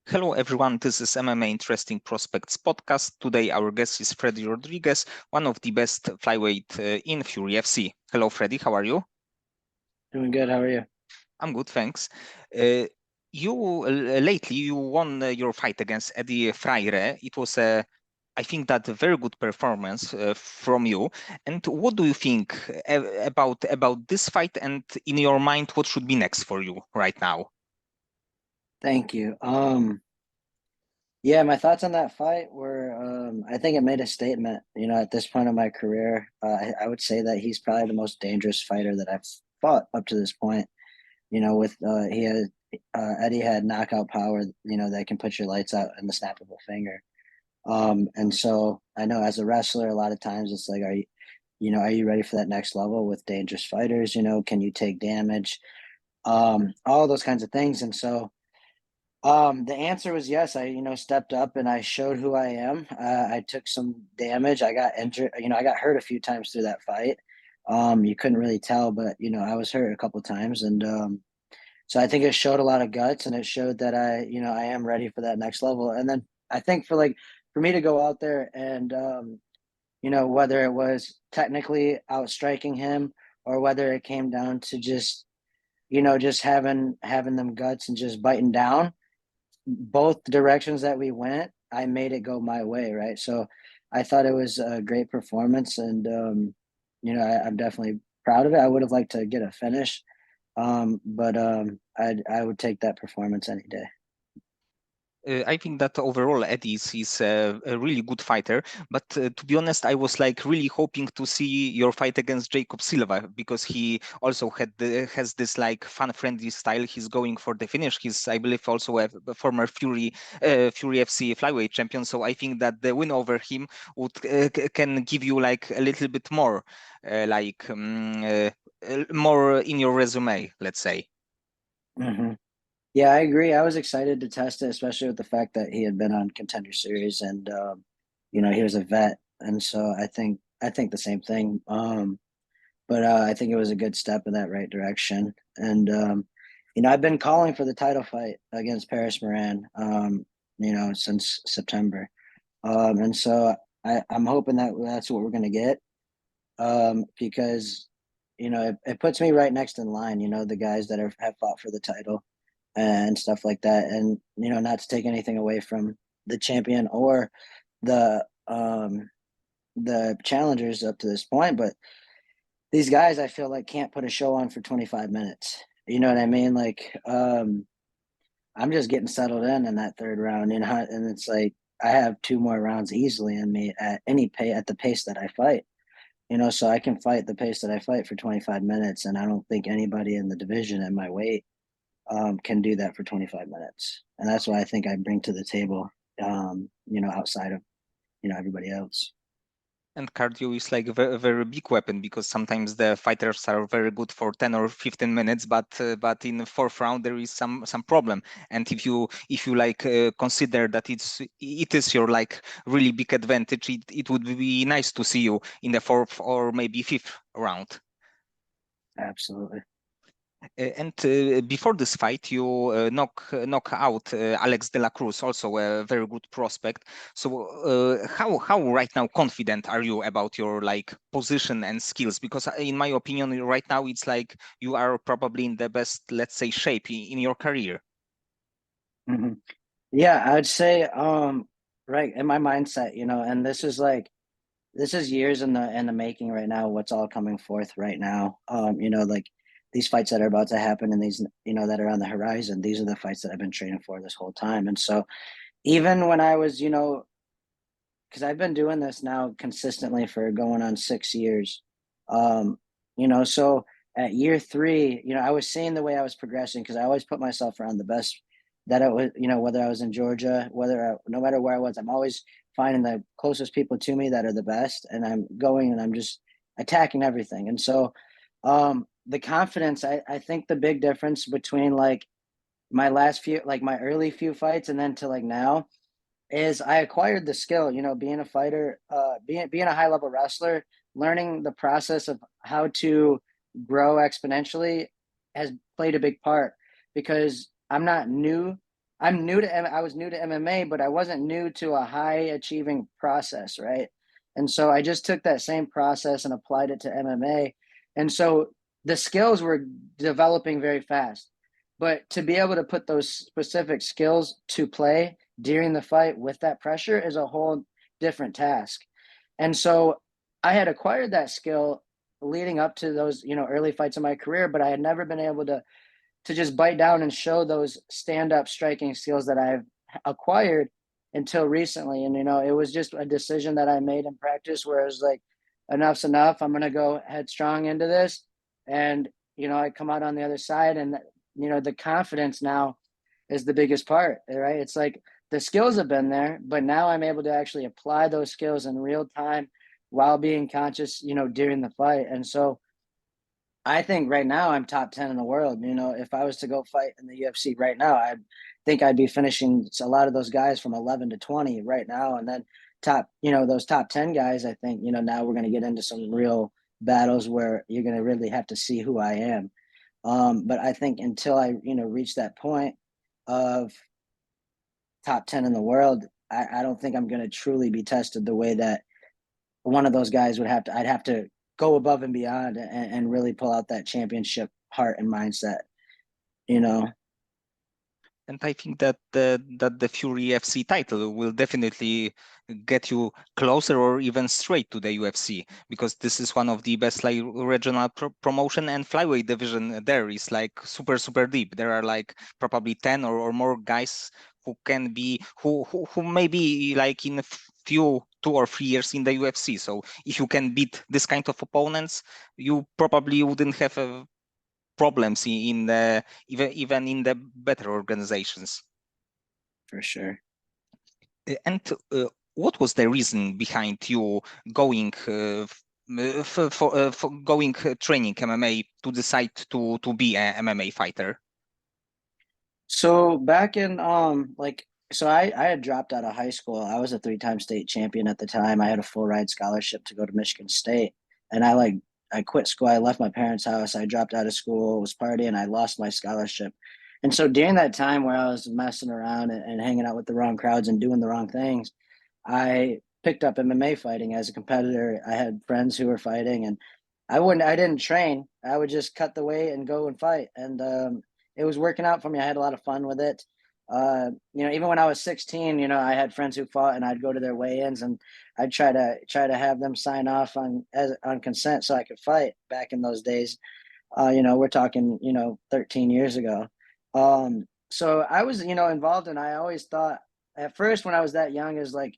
Hello, everyone. This is MMA Interesting Prospects podcast. Today, our guest is Freddie Rodriguez, one of the best flyweight in Fury FC. Hello, Freddie. How are you? Doing good. How are you? I'm good, thanks. Uh, lately you won your fight against Eddie Fraire. It was I think that a very good performance from you. And what do you think about this fight? And in your mind, what should be next for you right now? Thank you. Yeah, my thoughts on that fight were, I think it made a statement. At this point in my career, I would say that he's probably the most dangerous fighter that I've fought up to this point. With he had Eddie had knockout power. That can put your lights out in the snap of a finger. And so I know as a wrestler, a lot of times it's like, are you ready for that next level with dangerous fighters? Can you take damage? All those kinds of things. And so the answer was yes. I, stepped up and I showed who I am. I took some damage. I got injured. I got hurt a few times through that fight. You couldn't really tell, but I was hurt a couple times, and so I think it showed a lot of guts, and it showed that I am ready for that next level. And then I think for me to go out there and whether it was technically outstriking him or whether it came down to just having them guts and just biting down both directions that we went, I made it go my way, right? So I thought it was a great performance, and I'm definitely proud of it. I would have liked to get a finish, but I would take that performance any day. I think that overall Eddie is a really good fighter, but to be honest, I was like really hoping to see your fight against Jacob Silva because he also has this like fan-friendly style. He's going for the finish. He's, I believe, also a former Fury FC flyweight champion. So I think that the win over him would can give you like a little bit more, more in your resume, let's say. Hmm. Yeah, I agree. I was excited to test it, especially with the fact that he had been on Contender Series and he was a vet, and so I think the same thing. But I think it was a good step in that right direction. And I've been calling for the title fight against Paris Moran, since September. And so I'm hoping that that's what we're going to get, because it puts me right next in line. The guys that have fought for the title and stuff like that, and not to take anything away from the champion or the challengers up to this point, but these guys I feel like can't put a show on for 25 minutes. You know what I mean? Like, I'm just getting settled in that third round, and it's like I have two more rounds easily in me at any pay at the pace that I fight. So I can fight the pace that I fight for 25 minutes, and I don't think anybody in the division at my weight can do that for 25 minutes, and that's what I think I bring to the table. Outside of everybody else. And cardio is like a very big weapon because sometimes the fighters are very good for 10 or 15 minutes, but in the fourth round there is some problem. And if you like consider that it is your like really big advantage, it would be nice to see you in the fourth or maybe fifth round. Absolutely. And before this fight, you knock out Alex de la Cruz, also a very good prospect. So how right now confident are you about your like position and skills? Because in my opinion, right now it's like you are probably in the best, let's say, shape in your career. Hmm. Yeah, I'd say right in my mindset, and this is years in the making right now, what's all coming forth right now. Like these fights that are about to happen and these, that are on the horizon, these are the fights that I've been training for this whole time. And so even when I was, because I've been doing this now consistently for going on 6 years. So at year three, I was seeing the way I was progressing because I always put myself around the best that it was, whether I was in Georgia, no matter where I was, I'm always finding the closest people to me that are the best, and I'm going and I'm just attacking everything. And so the confidence, I think the big difference between like my last few, like my early few fights and then to like now is I acquired the skill, being a fighter, being a high level wrestler, learning the process of how to grow exponentially has played a big part because I'm not new I was new to MMA, but I wasn't new to a high achieving process, right? And so I just took that same process and applied it to MMA. And so the skills were developing very fast. But to be able to put those specific skills to play during the fight with that pressure is a whole different task. And so I had acquired that skill leading up to those, early fights in my career, but I had never been able to just bite down and show those stand-up striking skills that I've acquired until recently. And it was just a decision that I made in practice where it was like, enough's enough. I'm gonna go headstrong into this. And I come out on the other side, and the confidence now is the biggest part, right? It's like the skills have been there, but now I'm able to actually apply those skills in real time while being conscious, during the fight. And so I think right now I'm top 10 in the world. If I was to go fight in the UFC right now, I think I'd be finishing a lot of those guys from 11 to 20 right now. And then those top 10 guys, I think, now we're going to get into some real battles where you're going to really have to see who I am. But I think until I, reach that point of top 10 in the world, I don't think I'm going to truly be tested the way that one of those guys I'd have to go above and beyond and really pull out that championship heart and mindset, you know. And I think that the Fury FC title will definitely get you closer or even straight to the UFC, because this is one of the best like regional promotion, and flyweight division there is like super deep. There are like probably 10 or more guys who can be who may be like in a few 2 or 3 years in the UFC. So if you can beat this kind of opponents, you probably wouldn't have a problems in the even in the better organizations. For sure. And what was the reason behind you going for going training MMA to decide to be a MMA fighter? So back in I had dropped out of high school. I was a three-time state champion at the time. I had a full ride scholarship to go to Michigan State. And I quit school. I left my parents' house. I dropped out of school, was partying, I lost my scholarship. And so during that time where I was messing around and hanging out with the wrong crowds and doing the wrong things, I picked up MMA fighting as a competitor. I had friends who were fighting, and I didn't train. I would just cut the weight and go and fight. And it was working out for me. I had a lot of fun with it. Even when I was 16, I had friends who fought, and I'd go to their weigh-ins, and I'd try to have them sign off on consent so I could fight back in those days. We're talking, 13 years ago. So I was, involved, and I always thought at first when I was that young is like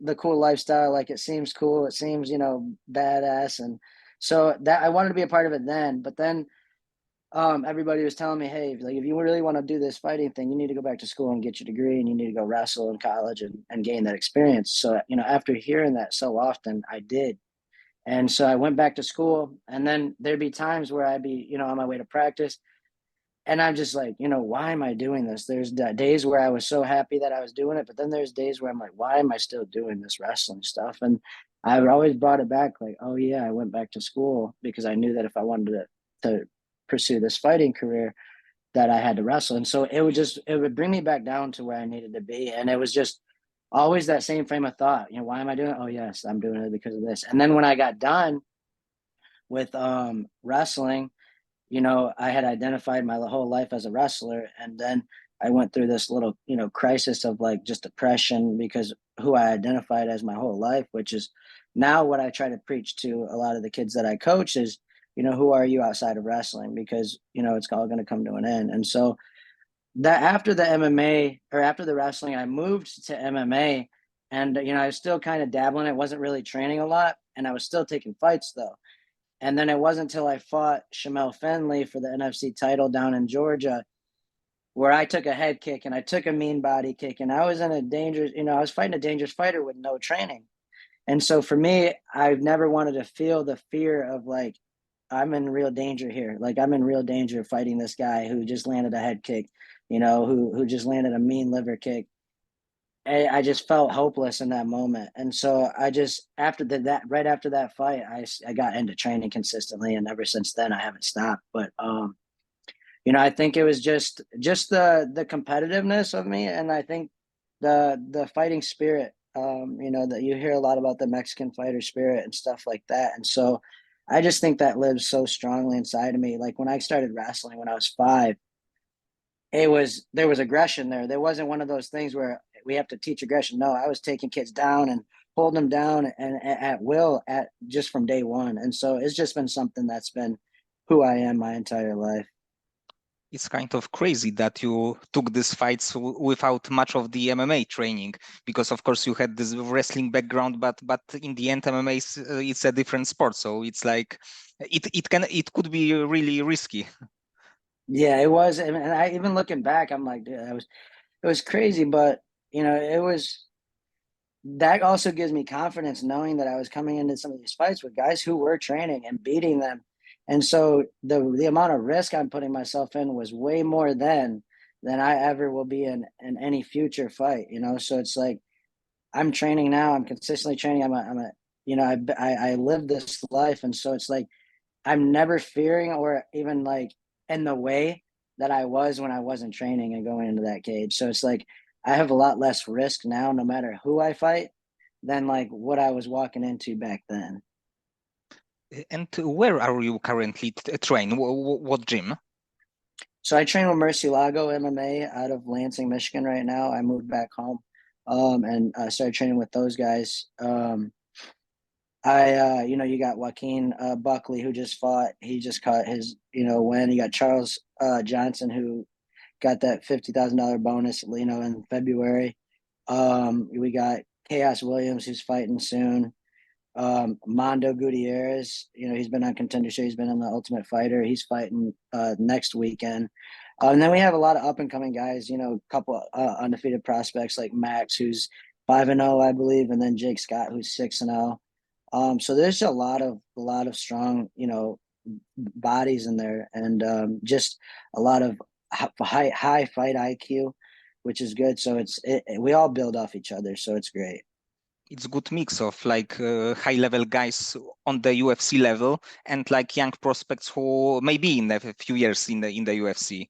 the cool lifestyle, like it seems cool, it seems, badass. And so that I wanted to be a part of it then, but then everybody was telling me, hey, like if you really want to do this fighting thing, you need to go back to school and get your degree, and you need to go wrestle in college and gain that experience. So, after hearing that so often, I did. And so I went back to school, and then there'd be times where I'd be, on my way to practice, and I'm just like, why am I doing this? There's days where I was so happy that I was doing it, but then there's days where I'm like, why am I still doing this wrestling stuff? And I always brought it back like, oh yeah, I went back to school because I knew that if I wanted to pursue this fighting career, that I had to wrestle. And so it would bring me back down to where I needed to be. And it was just always that same frame of thought, why am I doing it? Oh yes, I'm doing it because of this. And then when I got done with wrestling, I had identified my whole life as a wrestler. And then I went through this little, crisis of like just depression because who I identified as my whole life, which is now what I try to preach to a lot of the kids that I coach is, who are you outside of wrestling? Because, it's all going to come to an end. And so that after the MMA or after the wrestling, I moved to MMA, and, I was still kind of dabbling. I wasn't really training a lot, and I was still taking fights though. And then it wasn't until I fought Shamel Fenley for the NFC title down in Georgia where I took a head kick and I took a mean body kick, and I was in a dangerous, I was fighting a dangerous fighter with no training. And so for me, I've never wanted to feel the fear of like, I'm in real danger here. Like I'm in real danger fighting this guy who just landed a head kick, who just landed a mean liver kick. I just felt hopeless in that moment. And so I just, right after that fight, I got into training consistently. And ever since then, I haven't stopped. But I think it was just the competitiveness of me, and I think the fighting spirit. That you hear a lot about the Mexican fighter spirit and stuff like that, and so I just think that lives so strongly inside of me. Like when I started wrestling when I was 5, there was aggression there. There wasn't one of those things where we have to teach aggression. No, I was taking kids down and holding them down and at will at just from day one, and so it's just been something that's been who I am my entire life. It's kind of crazy that you took these fights without much of the MMA training, because of course you had this wrestling background, but in the end MMA it's a different sport, so it's like it could be really risky. Yeah, it was, and I even looking back, I'm like, dude, it was crazy, but it was that also gives me confidence knowing that I was coming into some of these fights with guys who were training and beating them. And so the amount of risk I'm putting myself in was way more than I ever will be in any future fight, So it's like I'm training now, I'm consistently training. I live this life. And so it's like I'm never fearing or even like in the way that I was when I wasn't training and going into that cage. So it's like I have a lot less risk now, no matter who I fight, than like what I was walking into back then. And where are you currently trained? What gym? So I train with Murcielago MMA out of Lansing, Michigan right now. I moved back home and started training with those guys. You got Joaquin Buckley who just fought. He just caught his, win. You got Charles Johnson who got that $50,000 bonus, in February. We got Chaos Williams who's fighting soon. Mondo Gutierrez, he's been on Contender Show. He's been on the Ultimate Fighter. He's fighting next weekend. And then we have a lot of up and coming guys. A couple undefeated prospects like Max, who's 5-0, I believe, and then Jake Scott, who's 6-0. So there's a lot of strong, bodies in there, and just a lot of high fight IQ, which is good. So we all build off each other, so it's great. It's good mix of like high level guys on the UFC level and like young prospects who maybe in a few years in the UFC.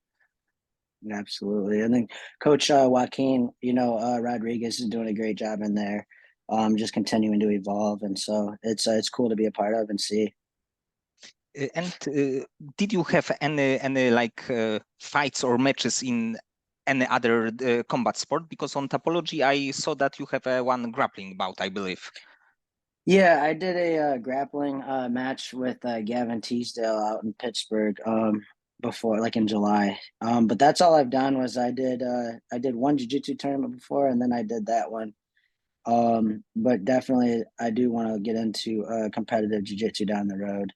Absolutely. And then Coach Joaquin, Rodriguez is doing a great job in there, just continuing to evolve. And so it's cool to be a part of and see. And did you have any like fights or matches in any other combat sport? Because on Topology, I saw that you have one grappling bout, I believe. Yeah, I did a grappling match with Gavin Teasdale out in Pittsburgh before, like in July. But that's all I've done was I did one jiu-jitsu tournament before, and then I did that one. But definitely I do want to get into competitive jiu-jitsu down the road.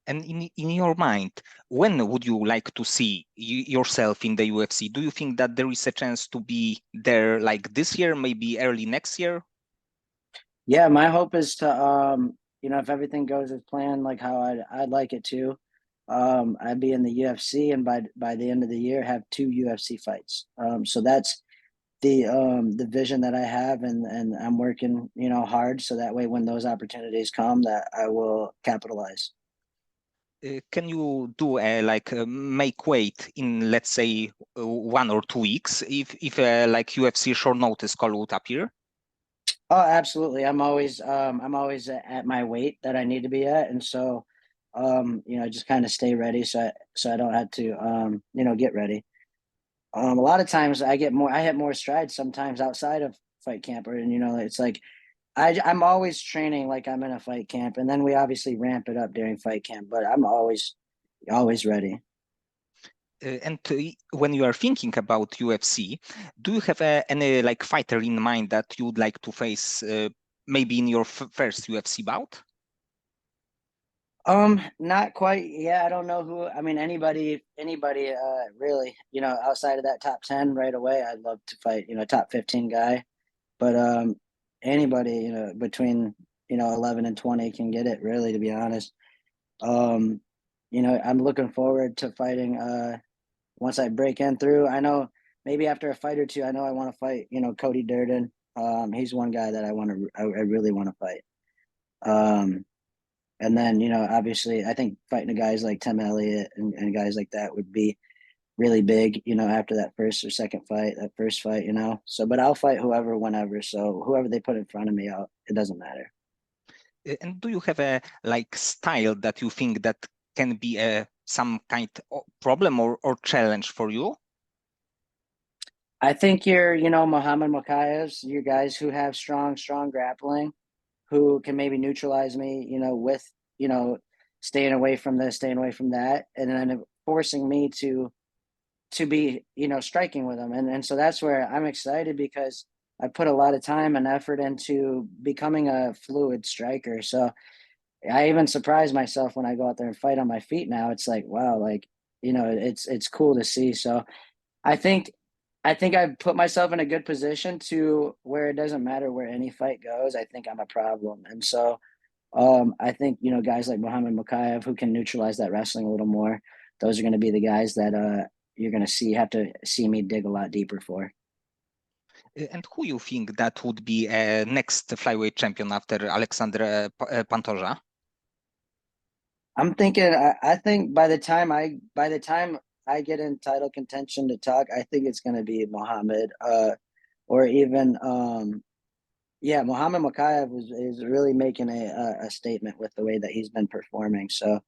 And in your mind, when would you like to see yourself in the UFC? Do you think that there is a chance to be there like this year, maybe early next year? Yeah, my hope is to if everything goes as planned, like how I'd like it to, I'd be in the UFC, and by the end of the year have 2 UFC fights. So that's the vision that I have, and I'm working, hard so that way when those opportunities come that I will capitalize. Can you do a like make weight in let's say 1 or 2 weeks if like UFC short notice call would appear? Oh, absolutely. I'm always at my weight that I need to be at, and so just kind of stay ready so I don't have to get ready. A lot of times I hit more strides sometimes outside of fight camp, or and it's like I'm always training like I'm in a fight camp, and then we obviously ramp it up during fight camp, but I'm always ready. And when you are thinking about UFC, do you have any like fighter in mind that you would like to face maybe in your first UFC bout? Not quite. Yeah, I don't know who. I mean, anybody, really. Outside of that top 10 right away, I'd love to fight. Top 15 guy. But anybody, between 11 and 20 can get it. Really, to be honest. Um, I'm looking forward to fighting. Once I break in through, I know maybe after a fight or two, I know I want to fight. Cody Durden. He's one guy that I really want to fight. Um, And then, you know, obviously, I think fighting guys like Tim Elliott and guys like that would be really big, you know, after that first or second fight, that first fight, you know. So, but I'll fight whoever, whenever. So, whoever they put in front of me, it doesn't matter. And do you have a like style that you think that can be a some kind of problem or challenge for you? I think you're, you know, Muhammad Mokaevs, you're guys who have strong grappling, who can maybe neutralize me, you know, with, you know, staying away from this, staying away from that, and then forcing me to be, you know, striking with them. And so that's where I'm excited because I put a lot of time and effort into becoming a fluid striker. So I even surprise myself when I go out there and fight on my feet now. It's like, wow, like, you know, it's cool to see. So I think I think I've put myself in a good position to where it doesn't matter where any fight goes. I think I'm a problem. And so I think, you know, guys like Muhammad Mokaev who can neutralize that wrestling a little more, those are going to be the guys that you're going to have to see me dig a lot deeper for. And who you think that would be next flyweight champion after Alexander Pantoja? I'm thinking. I think by the time I get in title contention to talk, I think it's going to be Muhammad, or even yeah, Muhammad Mokaev is really making a statement with the way that he's been performing. So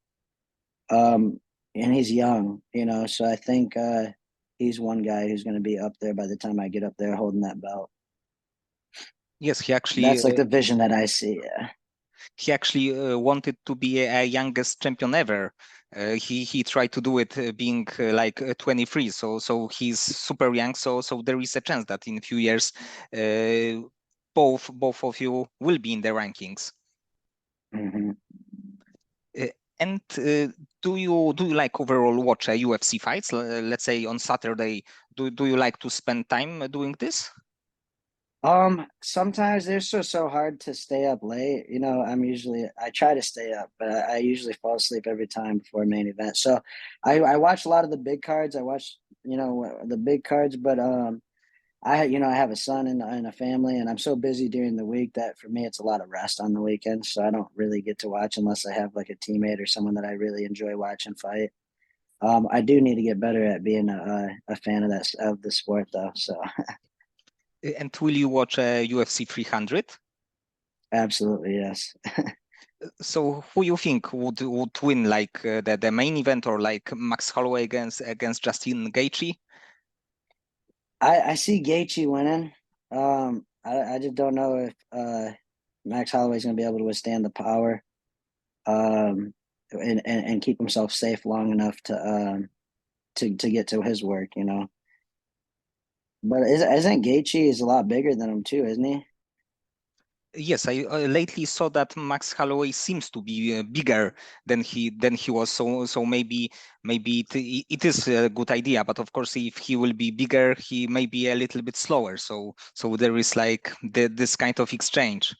um, and he's young, you know. So I think he's one guy who's going to be up there by the time I get up there holding that belt. Yes, That's like the vision that I see. Yeah. he actually wanted to be a youngest champion ever. He tried to do it being like 23, so he's super young. So there is a chance that in a few years, uh, both of you will be in the rankings. Mm-hmm. Uh, and do you like overall watch UFC fights? Let's say on Saturday, do you like to spend time doing this? Sometimes they're so hard to stay up late. You know, I try to stay up, but I usually fall asleep every time before a main event. So I watch a lot of the big cards. I watch, you know, the big cards, but you know, I have a son and a family, and I'm so busy during the week that for me it's a lot of rest on the weekends. So I don't really get to watch unless I have like a teammate or someone that I really enjoy watching fight. I do need to get better at being a fan of the sport though. So And will you watch UFC 300? absolutely yes. So who you think would win, like the main event, or like Max Holloway against Justin Gaethje? I see Gaethje winning. I just don't know if Max Holloway's going to be able to withstand the power, um, and keep himself safe long enough to get to his work. You know, but isn't Gaethje is a lot bigger than him too, isn't he? Yes, I lately saw that Max Holloway seems to be bigger than he was. So maybe it is a good idea. But of course, if he will be bigger, he may be a little bit slower. So there is like this kind of exchange.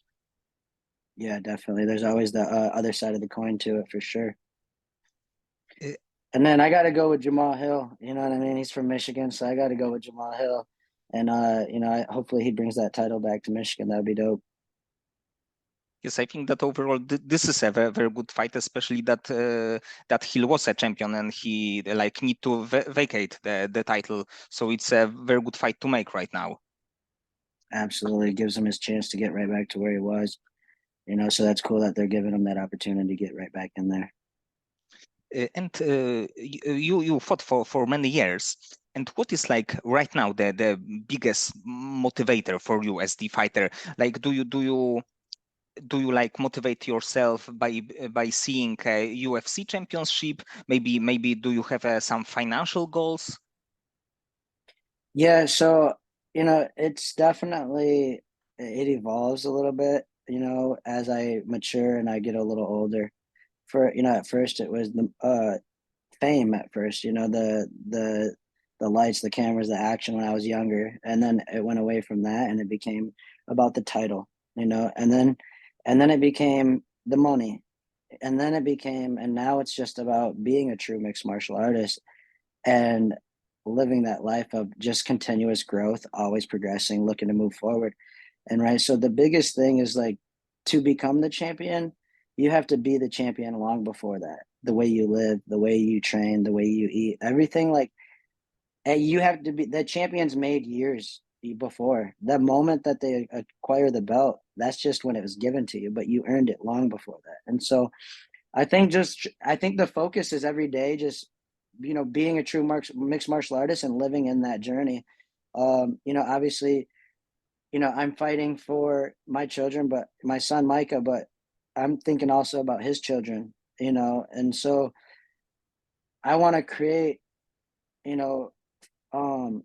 Yeah, definitely. There's always the other side of the coin to it for sure. Uh, And then I got to go with Jamal Hill. You know what I mean? He's from Michigan, so I got to go with Jamal Hill. And you know, hopefully he brings that title back to Michigan. That would be dope. Yes, I think that overall this is a very good fight, especially that Hill was a champion and he like need to vacate the title. So it's a very good fight to make right now. Absolutely, it gives him his chance to get right back to where he was. You know, so that's cool that they're giving him that opportunity to get right back in there. And you fought for many years. And what is like right now the biggest motivator for you as the fighter? Like, do you like motivate yourself by seeing a UFC championship? Maybe do you have some financial goals? Yeah, so you know, it's definitely it evolves a little bit, you know, as I mature and I get a little older. For you know, at first it was the fame at first, you know, the lights, the cameras, the action when I was younger, and then it went away from that and it became about the title, you know, and then it became the money, and then it became, and now it's just about being a true mixed martial artist and living that life of just continuous growth, always progressing, looking to move forward. And right, so the biggest thing is like to become the champion. you have to be the champion long before that. The way you live, the way you train, the way you eat, everything like you have to be the champions made years before. The moment that they acquire the belt, that's just when it was given to you, but you earned it long before that. And so I think the focus is every day just being a true mixed martial artist and living in that journey. Obviously, I'm fighting for my children, but my son Micah, but I'm thinking also about his children, and so I want to create, you know,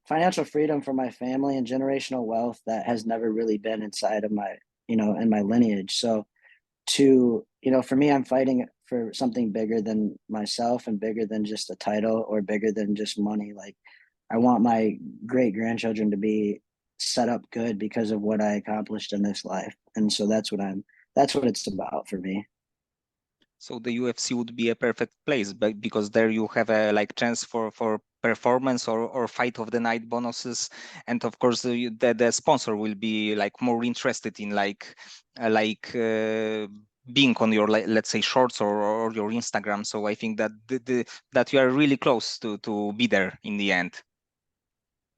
financial freedom for my family and generational wealth that has never really been inside of my, in my lineage. So for me, I'm fighting for something bigger than myself and bigger than just a title or bigger than just money. Like I want my great grandchildren to be set up good because of what I accomplished in this life. And so that's what it's about for me. So the UFC would be a perfect place, but because there you have a like chance for performance or fight of the night bonuses, and of course the sponsor will be like more interested in being on your let's say shorts or your Instagram. So I think that that you are really close to be there in the end.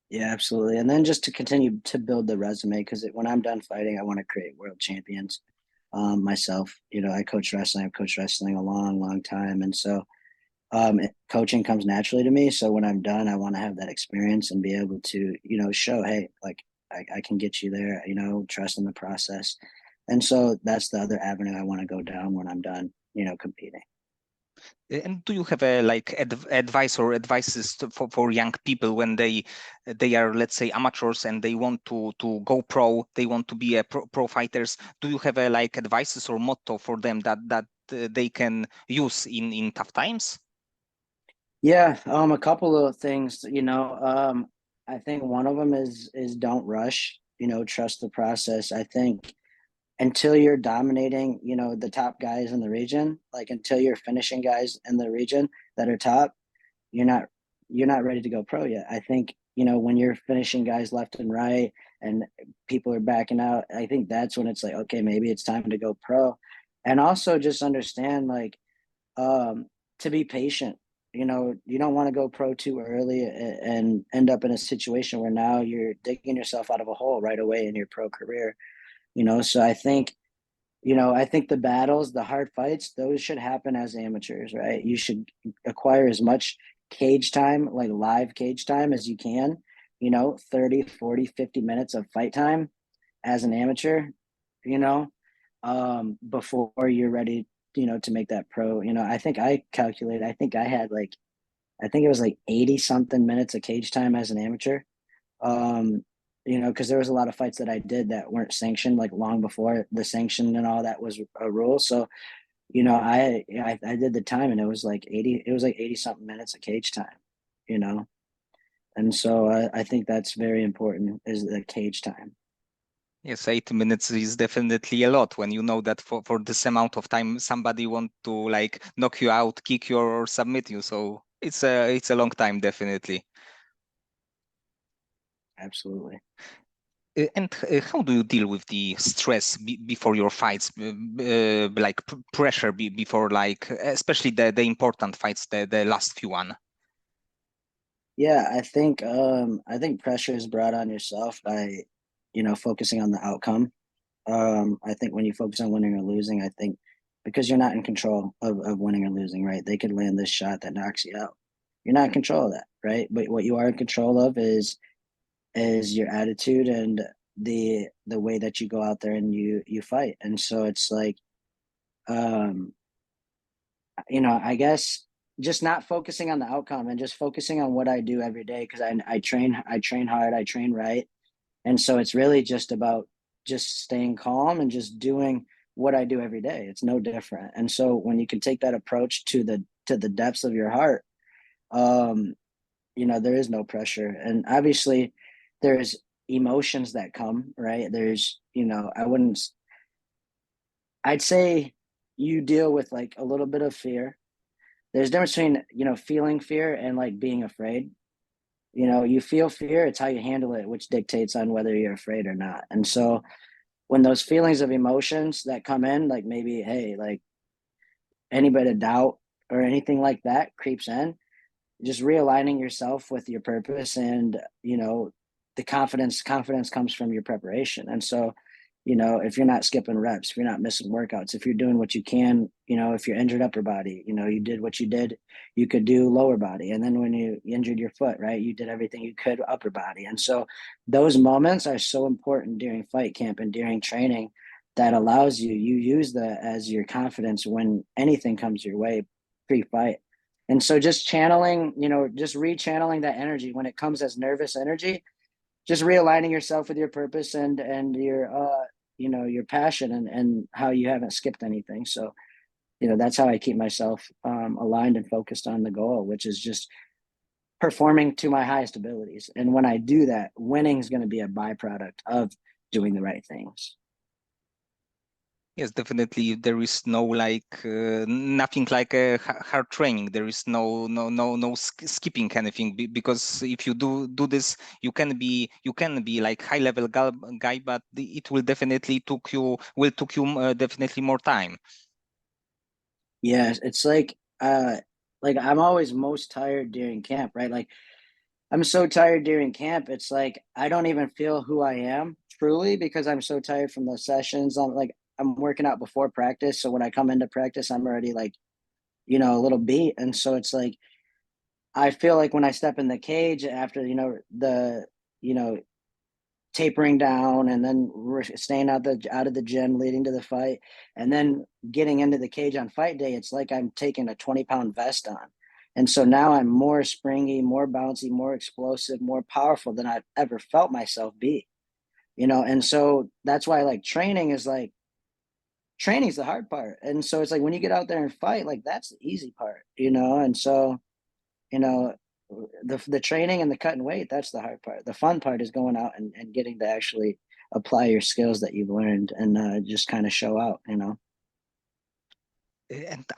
Yeah, absolutely. And then just to continue to build the resume, because when I'm done fighting, I want to create world champions myself. I coach wrestling. I've coached wrestling a long, long time. And so coaching comes naturally to me. So when I'm done, I want to have that experience and be able to, show, hey, like I can get you there, trust in the process. And so that's the other avenue I want to go down when I'm done, competing. And do you have a like advice or advices for young people when they are, let's say, amateurs and they want to go pro, they want to be a pro fighters? Do you have a like advices or motto for them that they can use in tough times? Yeah, a couple of things, I think one of them is don't rush, trust the process. I think until you're dominating, the top guys in the region, like until you're finishing guys in the region that are top, you're not you're not ready to go pro yet. I think, when you're finishing guys left and right and people are backing out, I think that's when it's like, okay, maybe it's time to go pro. And also just understand like um to be patient. You don't want to go pro too early and end up in a situation where now you're digging yourself out of a hole right away in your pro career. So I think the battles, the hard fights, those should happen as amateurs, right? You should acquire as much cage time, like live cage time as you can, 30, 40, 50 minutes of fight time as an amateur, you know, before you're ready, to make that pro. I think I think I think it was like 80 something minutes of cage time as an amateur. Um, because there was a lot of fights that I did that weren't sanctioned like long before the sanction and all that was a rule. So, I did the time and it was like 80 something minutes of cage time, you know. And so I think that's very important is the cage time. Yes, 8 minutes is definitely a lot when you know that for this amount of time somebody want to like knock you out, kick you or submit you. So it's a long time definitely. Absolutely. And how do you deal with the stress before your fights, like pressure before, like especially the important fights, the last few one? Yeah, I think pressure is brought on yourself by, focusing on the outcome. I think when you focus on winning or losing, I think because you're not in control of winning or losing, right? They could land this shot that knocks you out. You're not in control of that, right? But what you are in control of is your attitude and the way that you go out there and you fight. And so it's like um, I guess just not focusing on the outcome and just focusing on what I do every day because I train hard, I train right. And so it's really just about just staying calm and just doing what I do every day. It's no different. And so when you can take that approach to the depths of your heart, um, there is no pressure. And obviously there's emotions that come, right? I'd say you deal with like a little bit of fear. There's a difference between, feeling fear and like being afraid. You feel fear, it's how you handle it, which dictates on whether you're afraid or not. And so when those feelings of emotions that come in, like maybe, hey, like any bit of doubt or anything like that creeps in, just realigning yourself with your purpose and, the confidence comes from your preparation. And so, if you're not skipping reps, if you're not missing workouts, if you're doing what you can, if you're injured upper body, you did what you did, you could do lower body. And then when you injured your foot, right, you did everything you could upper body. And so those moments are so important during fight camp and during training, that allows you use that as your confidence when anything comes your way pre-fight. And so just channeling, just rechanneling that energy when it comes as nervous energy, just realigning yourself with your purpose and your your passion and how you haven't skipped anything. So, that's how I keep myself aligned and focused on the goal, which is just performing to my highest abilities. And when I do that, winning is going to be a byproduct of doing the right things. Yes, definitely. There is no like nothing like a hard training. There is no skipping anything because if you do this, you can be like high level guy, but it will definitely took you definitely more time. Yeah, it's like I'm always most tired during camp, right? Like I'm so tired during camp. It's like I don't even feel who I am truly because I'm so tired from the sessions. I'm working out before practice, so when I come into practice, I'm already like, a little beat. And so it's like I feel like when I step in the cage after, the you know tapering down, and then we're staying out of the gym leading to the fight, and then getting into the cage on fight day, it's like I'm taking a 20-pound vest on. And so now I'm more springy, more bouncy, more explosive, more powerful than I've ever felt myself be. And so that's why like training's the hard part. And so it's like when you get out there and fight, like that's the easy part. And so, you know, the training and the cutting weight, that's the hard part. The fun part is going out and getting to actually apply your skills that you've learned and just kind of show out. And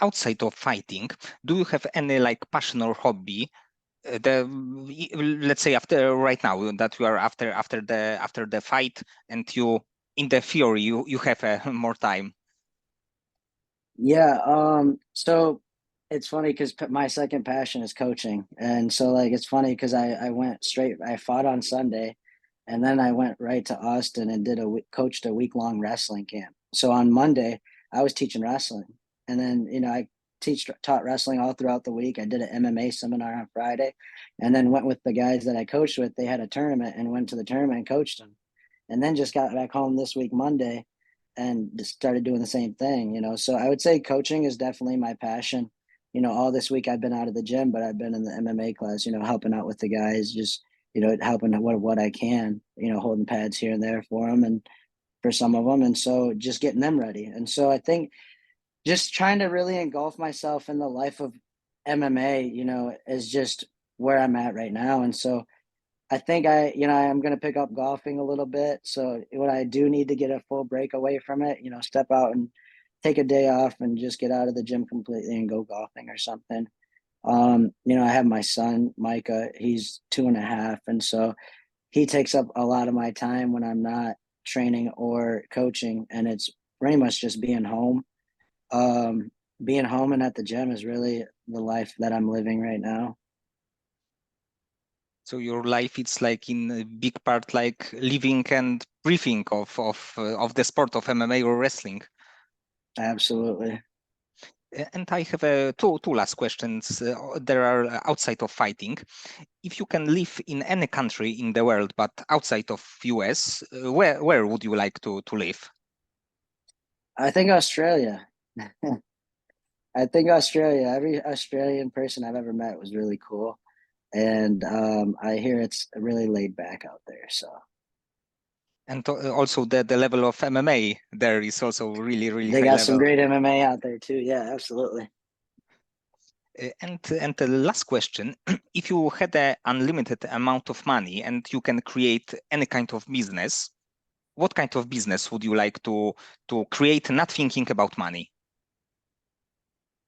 outside of fighting, do you have any like passion or hobby? Let's say after right now that you are after the fight and you in the theory you have more time. Yeah. So it's funny because my second passion is coaching. And so like it's funny because I went straight, I fought on Sunday, and then I went right to Austin and coached a week-long wrestling camp. So on Monday, I was teaching wrestling. And then, I taught wrestling all throughout the week. I did an MMA seminar on Friday, and then went with the guys that I coached with. They had a tournament and went to the tournament and coached them. And then just got back home this week, Monday, and just started doing the same thing. So I would say coaching is definitely my passion. All this week I've been out of the gym, but I've been in the MMA class, helping out with the guys, just, helping what I can, holding pads here and there for them and for some of them. And so just getting them ready. And so I think just trying to really engulf myself in the life of MMA, is just where I'm at right now. And so I think I'm going to pick up golfing a little bit. So when I do need to get a full break away from it, step out and take a day off and just get out of the gym completely and go golfing or something. I have my son, Micah, he's 2.5. And so he takes up a lot of my time when I'm not training or coaching. And it's pretty much just being home. Um, Being home and at the gym is really the life that I'm living right now. So your life it's like in a big part like living and breathing of the sport of MMA or wrestling. Absolutely. And I have two last questions. There are outside of fighting. If you can live in any country in the world, but outside of US, where would you like to live? I think Australia. I think Australia, every Australian person I've ever met was really cool. And I hear it's really laid back out there. So And also the level of MMA there is also really they high got some level. great MMA out there too. Yeah, absolutely. And the last question, if you had an unlimited amount of money and you can create any kind of business, what kind of business would you like to create, not thinking about money?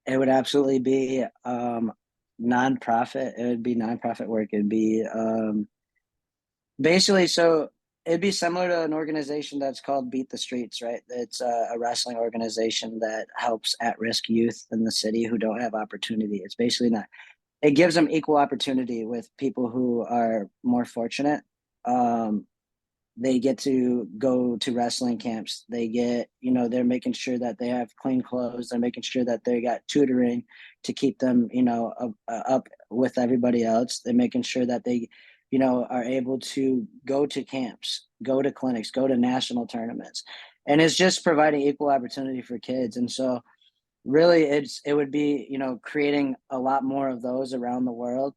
It would absolutely be nonprofit. It would be nonprofit work. It'd be basically so. it'd be similar to an organization that's called Beat the Streets, right? It's a wrestling organization that helps at-risk youth in the city who don't have opportunity. It's basically not. It gives them equal opportunity with people who are more fortunate. Um, they get to go to wrestling camps. They get, they're making sure that they have clean clothes. They're making sure that they got tutoring to keep them, up with everybody else. They're making sure that they, are able to go to camps, go to clinics, go to national tournaments. And it's just providing equal opportunity for kids. And so really it would be, creating a lot more of those around the world,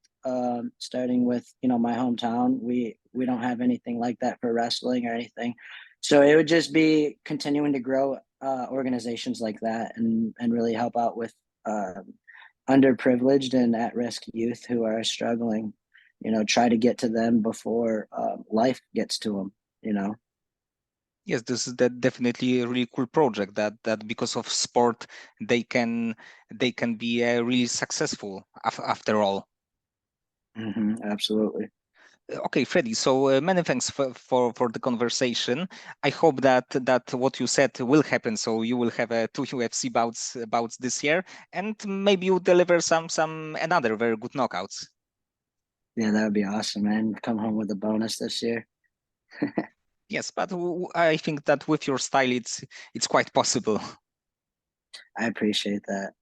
starting with, my hometown. We don't have anything like that for wrestling or anything, so it would just be continuing to grow organizations like that, and really help out with underprivileged and at-risk youth who are struggling, try to get to them before life gets to them. Yes, this is definitely a really cool project that because of sport they can be really successful after all. Absolutely. Okay, Freddie. So many thanks for the conversation. I hope that what you said will happen. So you will have two UFC bouts this year, and maybe you deliver some another very good knockouts. Yeah, that would be awesome, man. Come home with a bonus this year. Yes, but I think that with your style, it's quite possible. I appreciate that.